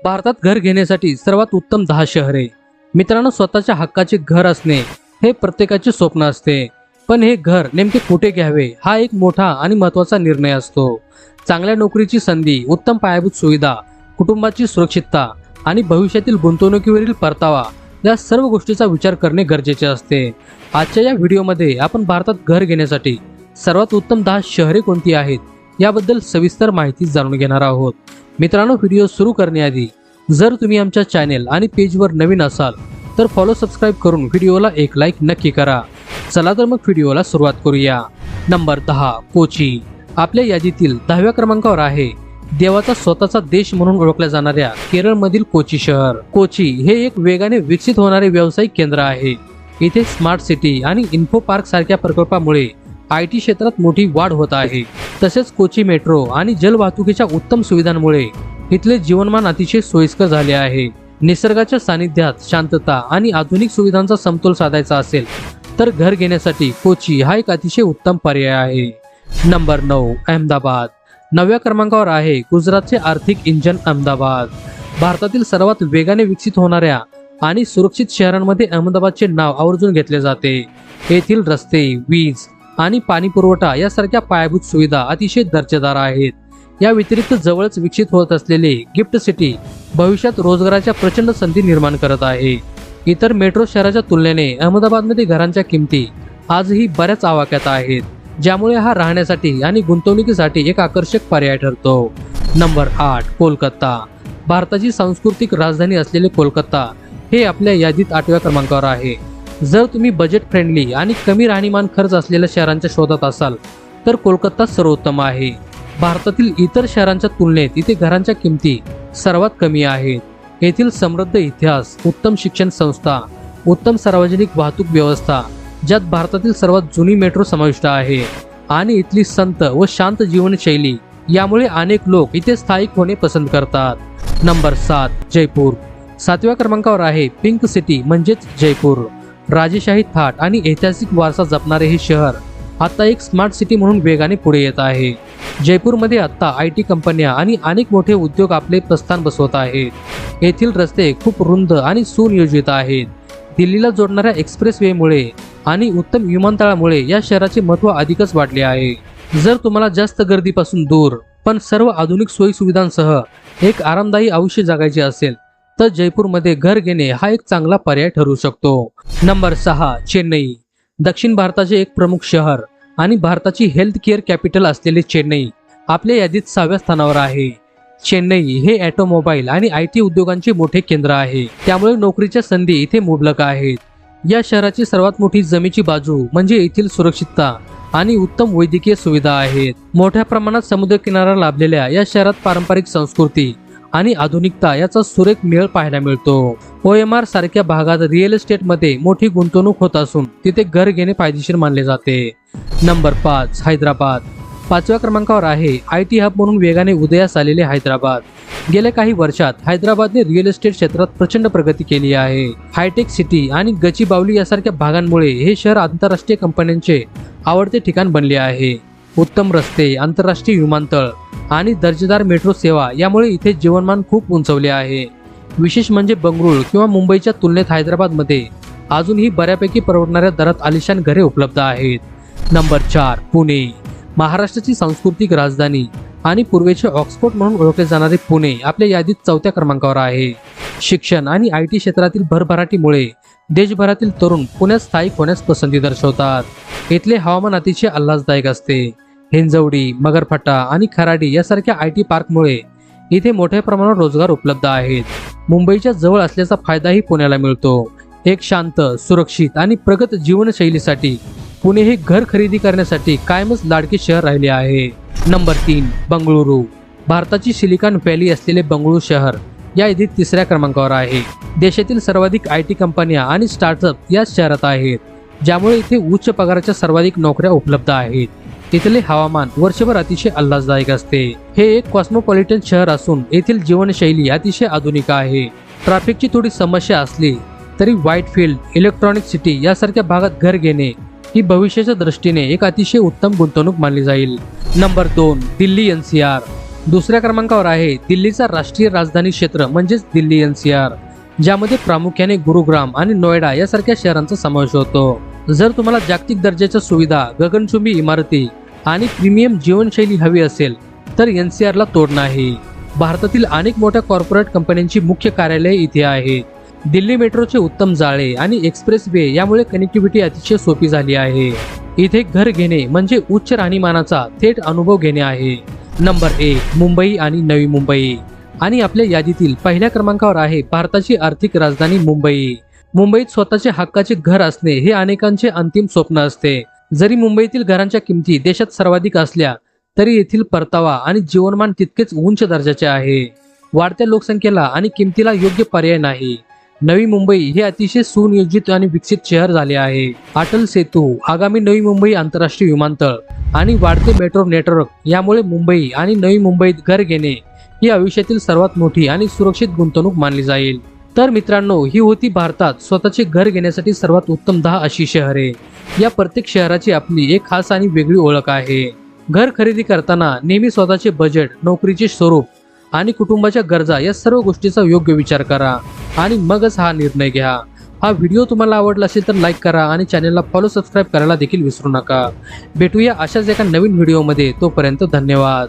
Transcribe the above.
भारतात घर घेण्यासाठी सर्वात उत्तम 10 शहरे। मित्रांनो, स्वतःच्या हक्काचे घर असणे हे प्रत्येकाचे स्वप्न असते, पण हे घर नेमके कुठे घ्यावे हा एक मोठा आणि महत्त्वाचा निर्णय असतो। चांगल्या नोकरीची संधी, उत्तम पायाभूत सुविधा, कुटुंबाची सुरक्षितता आणि भविष्यातील गुंतवणुकीवरील परतावा या सर्व गोष्टीचा विचार करणे गरजेचे असते। आजच्या या व्हिडिओमध्ये आपण भारतात घर घेण्यासाठी सर्वात उत्तम 10 शहरे कोणती आहेत याबद्दल सविस्तर माहिती जाणून घेणार आहोत। मित्रांनो, व्हिडिओ सुरू करण्याआधी जर तुम्ही आमच्या चॅनेल आणि पेजवर नवीन असाल तर फॉलो सबस्क्राइब करून व्हिडिओला एक लाईक नक्की करा। चला तर मग व्हिडिओला सुरुवात करूया। नंबर 10, कोची। आपल्या यादीतील 10व्या क्रमांकावर आहे देवाचा स्वतःचा देश म्हणून ओळखल्या जाणाऱ्या केरळमधील कोची शहर। कोची हे एक वेगाने विकसित होणारे व्यावसायिक केंद्र आहे। इथे स्मार्ट सिटी आणि इन्फो पार्क सारख्या प्रकल्पामुळे IT क्षेत्रात मोठी वाढ होत आहे। तसेच कोची मेट्रो आणि जलवाहतुकीच्या उत्तम सुविधांमुळे इथले जीवनमान अतिशय सोयीस्कर झाले आहे। निसर्गाच्या सानिध्यात शांतता आणि आधुनिक सुविधांचा समतोल साधायचा असेल तर घर घेण्यासाठी कोची हा एक अतिशय उत्तम पर्याय आहे। नंबर 9, अहमदाबाद। 9व्या क्रमांकावर आहे गुजरातचे आर्थिक इंजन अहमदाबाद। भारतातील सर्वात वेगाने विकसित होणाऱ्या आणि सुरक्षित शहरांमध्ये अहमदाबादचे नाव आवर्जून घेतले जाते। येथील रस्ते, वीज आणि पाणी पुरवठा यासारख्या पायाभूत सुविधा अतिशय दर्जेदार आहेत। या व्यतिरिक्त जवळच विकसित होत असलेले गिफ्ट सिटी भविष्यात रोजगाराच्या प्रचंड संधी निर्माण करत आहे। इतर मेट्रो शहराच्या तुलनेने अहमदाबादमध्ये घरांच्या किमती आजही बऱ्याच आवाक्यात आहेत, ज्यामुळे हा राहण्यासाठी आणि गुंतवणुकीसाठी एक आकर्षक पर्याय ठरतो। नंबर 8, कोलकाता। भारताची सांस्कृतिक राजधानी असलेले कोलकाता हे आपल्या यादीत 8व्या क्रमांकावर आहे। जर तुम्ही बजेट फ्रेंडली आणि कमी राहणीमान खर्च असलेल्या शहरांच्या शोधात असाल तर कोलकाता सर्वोत्तम आहे। भारतातील इतर शहरांच्या तुलनेत इथे घरांच्या किमती सर्वात कमी आहेत। येथील समृद्ध इतिहास, उत्तम शिक्षण संस्था, उत्तम सार्वजनिक वाहतूक व्यवस्था, ज्यात भारतातील सर्वात जुनी मेट्रो समाविष्ट आहे, आणि इथली संत व शांत जीवनशैली यामुळे अनेक लोक इथे स्थायिक होणे पसंत करतात। नंबर 7, जयपूर। 7व्या क्रमांकावर आहे पिंक सिटी म्हणजेच जयपूर। राजेशाही थाट आणि ऐतिहासिक वारसा जपणारे हे शहर आता एक स्मार्ट सिटी म्हणून वेगाने पुढे येत आहे। जयपूरमध्ये आता IT कंपन्या आणि अनेक मोठे उद्योग आपले प्रस्थान बसवत आहेत। येथील रस्ते खूप रुंद आणि सुनियोजित आहेत। दिल्लीला जोडणाऱ्या एक्सप्रेस वेमुळे आणि उत्तम विमानतळामुळे या शहराचे महत्त्व अधिकच वाढले आहे। जर तुम्हाला जास्त गर्दीपासून दूर पण सर्व आधुनिक सोयी सुविधांसह एक आरामदायी आयुष्य जगायचे असेल तर जयपूरमध्ये घर घेणे हा एक चांगला पर्याय ठरू शकतो। नंबर 6, चेन्नई। दक्षिण भारताचे एक प्रमुख शहर आणि भारताची हेल्थ केअर कॅपिटल असलेले चेन्नई आपल्या यादीत 6व्या स्थानावर आहे। चेन्नई हे ऑटोमोबाईल आणि IT उद्योगांचे मोठे केंद्र आहे, त्यामुळे नोकरीच्या संधी इथे मुबलक आहेत। या शहराची सर्वात मोठी जमेची बाजू म्हणजे येथील सुरक्षितता आणि उत्तम वैद्यकीय सुविधा आहेत। मोठ्या प्रमाणात समुद्रकिनारा लाभलेल्या या शहरात पारंपरिक संस्कृती आणि आधुनिकता याचा सुरेख मेळ पाहायला मिळतो। OMR सारख्या भागात रिअल एस्टेटमध्ये मोठी गुंतवणूक होत असून तिथे घर घेणे फायदेशीर मानले जाते। नंबर 5, हैदराबाद। 5व्या क्रमांकावर आहे IT हब म्हणून वेगाने उदयास आलेले हैदराबाद। गेल्या काही वर्षात हैदराबादने रिअल एस्टेट क्षेत्रात प्रचंड प्रगती केली आहे। हायटेक सिटी आणि गचीबावली यासारख्या भागांमुळे हे शहर आंतरराष्ट्रीय कंपन्यांचे आवडते ठिकाण बनले आहे। उत्तम रस्ते, आंतरराष्ट्रीय विमानतळ आणि दर्जेदार मेट्रो सेवा यामुळे इथे जीवनमान खूप उंचवले आहे। विशेष म्हणजे बंगळुरू किंवा मुंबईच्या तुलनेत हैदराबादमध्ये अजूनही बऱ्यापैकी परवडणाऱ्या दरात आलिशान घरे उपलब्ध आहेत। नंबर 4, पुणे। महाराष्ट्राची सांस्कृतिक राजधानी आणि पूर्वेचे ऑक्सफोर्ड म्हणून ओळखले जाणारे पुणे आपल्या यादीत 4थ्या क्रमांकावर आहे। शिक्षण आणि IT क्षेत्रातील भरभराटीमुळे देशभरातील तरुण पुण्यात स्थायिक होण्यास पसंती दर्शवतात। इथले हवामान अतिशय आल्हाददायक असते। हिंजवडी, मगरफटा आणि खराडी यासारख्या IT पार्कमुळे इथे मोठ्या प्रमाणावर रोजगार उपलब्ध आहेत। मुंबईच्या जवळ असल्याचा फायदाही पुण्याला मिळतो। एक शांत, सुरक्षित आणि प्रगत जीवनशैलीसाठी पुणे हे घर खरेदी करण्यासाठी कायमच लाडके शहर राहिले आहे। नंबर 3, बंगळुरू। भारताची सिलिकॉन व्हॅली असलेले बंगळुरू शहर या यादीत 3ऱ्या क्रमांकावर आहे। देशातील सर्वाधिक IT कंपन्या आणि स्टार्टअप या शहरात आहेत, ज्यामुळे इथे उच्च पगाराच्या सर्वाधिक नोकऱ्या उपलब्ध आहेत। इथले हवामान वर्षभर अतिशय आल्हाददायक असते। हे एक कॉस्मोपॉलिटन शहर असून येथील जीवनशैली अतिशय आधुनिक आहे। ट्रॅफिकची थोडी समस्या असली तरी व्हाईटफील्ड, इलेक्ट्रॉनिक सिटी यासारख्या भागात घर घेणे ही भविष्याच्या दृष्टीने एक अतिशय उत्तम गुंतवणूक मानली जाईल। Number 2, Delhi NCR। दुसऱ्या क्रमांकावर आहे दिल्लीचा राष्ट्रीय राजधानी क्षेत्र म्हणजेच दिल्ली NCR, ज्यामध्ये प्रामुख्याने गुरुग्राम आणि नोएडा यासारख्या शहरांचा समावेश होतो. जर तुम्हाला जागतिक दर्जाच्या सुविधा, गगनचुंबी इमारती आणि प्रीमियम जीवनशैली हवी असेल तर NCR ला तोड नाही. भारतातील अनेक मोठ्या कॉर्पोरेट कंपन्यांची मुख्य कार्यालये इथे आहेत. दिल्ली मेट्रोचे उत्तम जाळे आणि एक्सप्रेस वे यामुळे कनेक्टिव्हिटी अतिशय सोपी झाली आहे. इथे घर घेणे म्हणजे उच्च राहणीमानाचा थेट अनुभव घेणे आहे. नंबर 1, मुंबई आणि नवी मुंबई. आणि आपल्या यादीतील पहिल्या क्रमांकावर आहे भारताची आर्थिक राजधानी मुंबई. मुंबईत स्वतःचे हक्काचे घर असणे हे अनेकांचे अंतिम स्वप्न असते. जरी मुंबईतील घरांच्या किमती देशात सर्वाधिक असल्या तरी येथील परतावा आणि जीवनमान तितकेच उंच दर्जाचे आहे. वाढत्या लोकसंख्येला आणि किमतीला योग्य पर्याय नाही. नवी मुंबई हे अतिशय सुनियोजित आणि विकसित शहर झाले आहे. अटल सेतू, आगामी नवी मुंबई आंतरराष्ट्रीय विमानतळ आणि वाढते मेट्रो नेटवर्क यामुळे मुंबई आणि नवी मुंबईत घर घेणे ही आयुष्यातील सर्वात मोठी आणि सुरक्षित गुंतवणूक मानली जाईल. तर मित्रांनो, ही होती भारतात स्वतःचे घर घेण्यासाठी सर्वात उत्तम 10 अशी शहरे. या प्रत्येक शहराची आपली एक खास आणि वेगळी ओळख आहे. घर खरेदी करताना नेहमी स्वतःचे बजेट, नोकरीचे स्वरूप आणि कुटुंबाच्या गरजा या सर्व गोष्टीचा योग्य विचार करा आणि मगच हा निर्णय घ्या. हा व्हिडिओ तुम्हाला आवडला असेल तर लाईक करा आणि चॅनलला फॉलो, सबस्क्राईब करायला देखील विसरू नका. भेटूया अशाच एका नवीन व्हिडिओमध्ये. तोपर्यंत धन्यवाद.